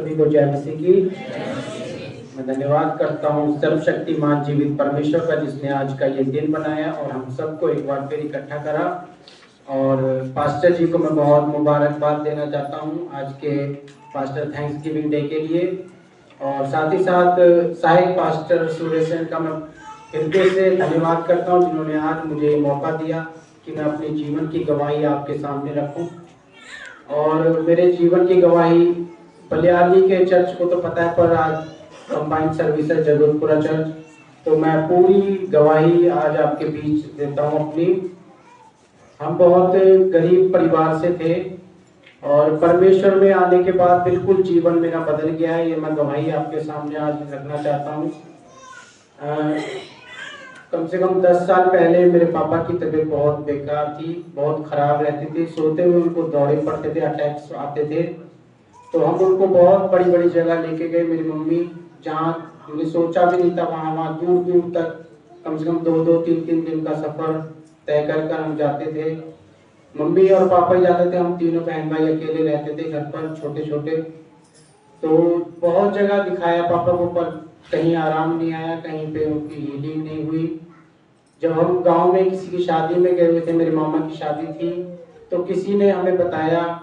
सभी को जय मसीह की। मैं धन्यवाद करता हूँ सर्वशक्तिमान जीवित परमेश्वर का, जिसने आज का ये दिन बनाया और हम सबको एक बार फिर इकट्ठा करा। और पास्टर जी को मैं बहुत मुबारकबाद देना चाहता हूँ आज के पास्टर थैंक्सगिविंग डे के लिए। और साथ ही साथ सहायक पास्टर सुरेशन का मैं हृदय से धन्यवाद करता हूँ, जिन्होंने आज मुझे मौका दिया कि मैं अपने जीवन की गवाही आपके सामने रखूं। और मेरे जीवन की गवाही बलियाली के चर्च को तो पता है, पर आज कंबाइंड सर्विसेज जगतपुरा चर्च, तो मैं पूरी गवाही आज आपके बीच देता हूँ अपनी। हम बहुत गरीब परिवार से थे और परमेश्वर में आने के बाद बिल्कुल जीवन मेरा बदल गया है। ये मैं गवाही आपके सामने आज रखना चाहता हूँ। कम से कम 10 साल पहले मेरे पापा की तबीयत बहुत बेकार थी, बहुत खराब रहती थी। सोते हुए उनको दौरे पड़ते थे, अटैक्स आते थे। तो हम उनको बहुत बड़ी बड़ी जगह लेके गए। मेरी मम्मी जहाँ हमने सोचा भी नहीं था, वहाँ दूर दूर तक कम से कम 2-3 दिन का सफर तय कर हम जाते थे। मम्मी और पापा ही जाते थे, हम तीनों बहन भाई अकेले रहते थे घर पर, छोटे छोटे। तो बहुत जगह दिखाया पापा को, पर कहीं आराम नहीं आया, कहीं पे उनकी हीलिंग नहीं हुई। जब हम गांव में किसी की शादी में गए हुए थे, मेरे मामा की शादी थी, तो किसी ने हमें बताया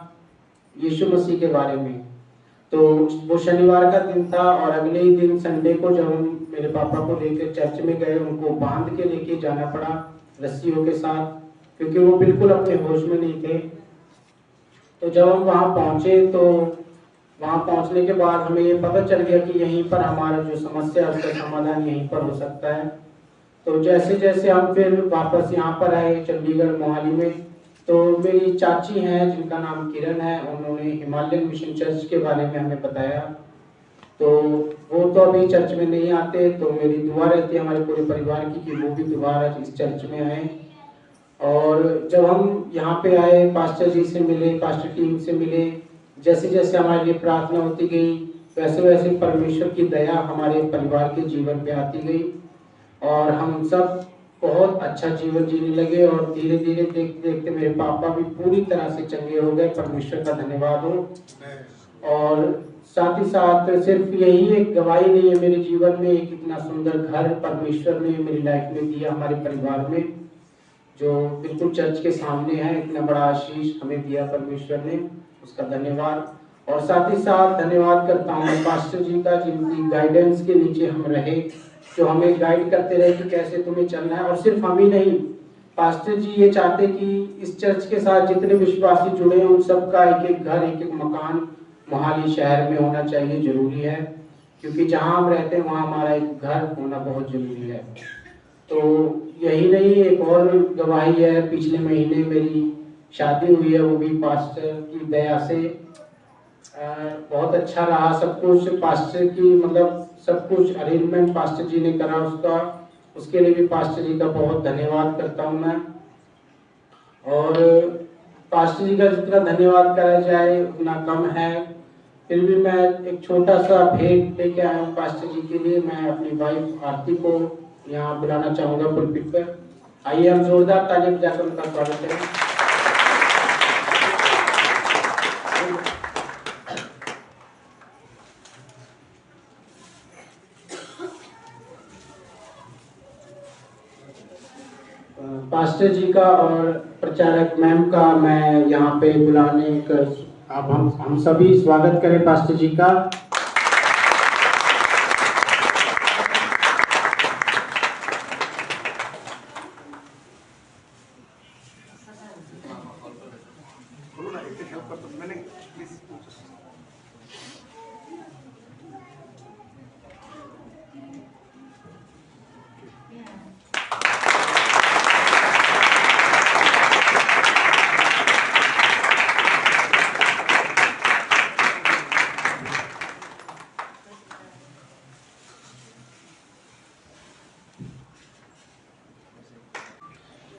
यीशु मसीह के बारे में। तो वो शनिवार का दिन था और अगले ही दिन संडे को जब हम मेरे पापा को लेकर चर्च में गए, उनको बांध के लेके जाना पड़ा रस्सियों के साथ, क्योंकि वो बिल्कुल अपने होश में नहीं थे। तो जब हम वहाँ पहुँचे, तो वहाँ पहुँचने के बाद हमें ये पता चल गया कि यहीं पर हमारा जो समस्या है उसका समाधान यहीं पर हो सकता है। तो जैसे जैसे हम फिर वापस यहाँ पर आए चंडीगढ़ मोहाली में, तो मेरी चाची हैं जिनका नाम किरण है, उन्होंने हिमालयन मिशन चर्च के बारे में हमें बताया। तो वो तो अभी चर्च में नहीं आते, तो मेरी दुआ रहती है हमारे पूरे परिवार की कि वो भी दोबारा इस चर्च में आए। और जब हम यहाँ पे आए, पास्टर जी से मिले, पास्टर टीम से मिले, जैसे जैसे हमारे लिए प्रार्थना होती गई, वैसे वैसे परमेश्वर की दया हमारे परिवार के जीवन पे आती गई और हम सब बहुत अच्छा जीवन जीने लगे। और धीरे धीरे देखते देखते मेरे पापा भी पूरी तरह से चंगे हो गए, परमेश्वर का धन्यवाद हो। और साथ ही साथ सिर्फ यही एक गवाही नहीं है, मेरे जीवन में एक इतना सुंदर घर परमेश्वर ने मेरी लाइफ में दिया, हमारे परिवार में, जो बिल्कुल चर्च के सामने है। इतना बड़ा आशीष हमें दिया परमेश्वर ने, उसका धन्यवाद। और साथ ही साथ धन्यवाद करता हूँ पास्टर जी का, जिनकी गाइडेंस के नीचे हम रहे, जो हमें गाइड करते रहे कि कैसे तुम्हें चलना है। और सिर्फ हम ही नहीं, पास्टर जी ये चाहते कि इस चर्च के साथ जितने विश्वासी जुड़े हैं उन सबका एक एक घर, एक एक मकान मोहाली शहर में होना चाहिए, जरूरी है। क्योंकि जहाँ हम रहते हैं वहाँ हमारा एक घर होना बहुत जरूरी है। तो यही नहीं, एक और गवाही है, पिछले महीने मेरी शादी हुई है, वो भी पास्टर की दया से। बहुत अच्छा रहा सब कुछ, पास्टर की मतलब सब कुछ अरेंजमेंट पास्टर जी ने करा उसका, उसके लिए भी पास्टर जी का बहुत धन्यवाद करता हूँ मैं। और पास्टर जी का जितना धन्यवाद करा जाए उतना कम है। फिर भी मैं एक छोटा सा भेंट लेके आया हूँ पास्टर जी के लिए। मैं अपनी वाइफ आरती को यहाँ बुलाना चाहूंगा पुलपिट पर। आइए हम जोरदार ताली बजाकर उनका स्वागत करें। पास्टर जी का और प्रचारक मैम का मैं यहाँ पे बुलाने का, अब हम सभी स्वागत करें पास्टर जी का।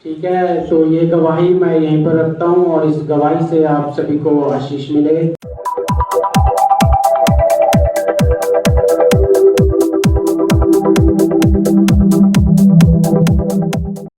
ठीक है, तो ये गवाही मैं यहीं पर रखता हूँ और इस गवाही से आप सभी को आशीष मिले।